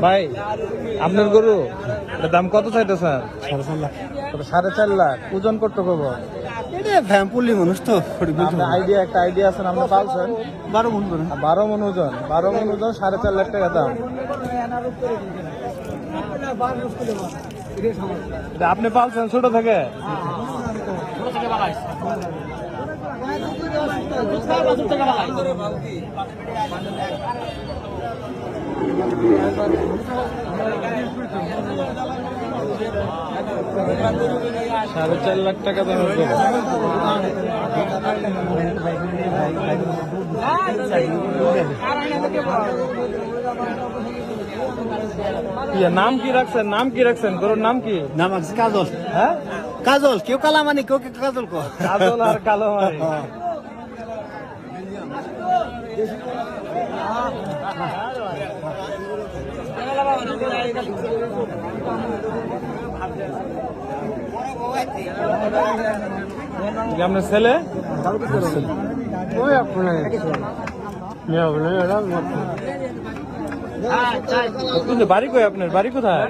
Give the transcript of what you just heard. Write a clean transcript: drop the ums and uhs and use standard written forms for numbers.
ভাই আপনার গরু এটার দাম কত চাইতেছেন? 4.5 লাখ। ওজন করতে কব? ফ্যাম্পুলি মানুষ তো একটা আইডিয়া আছে আপনি পালছেন? 12 মন করে। 12 মন ওজন, 12 মন ওজন, 4.5 লাখ টাকা দাম। এটা আপনি পালছেন ছোট থেকে? $4.5 লাখ টাকা দামের গরু। নাম কি রাখছেন? নাম কি রাখছেন গরুর নাম কি? নাম আছে কাজল। হ্যাঁ কাজল, কেউ কালা মানে কেউ কাজল কো। কাজল আর কালো মারি। আপনার ছেলে? বাড়ি কই আপনার? বাড়ি কোথায়?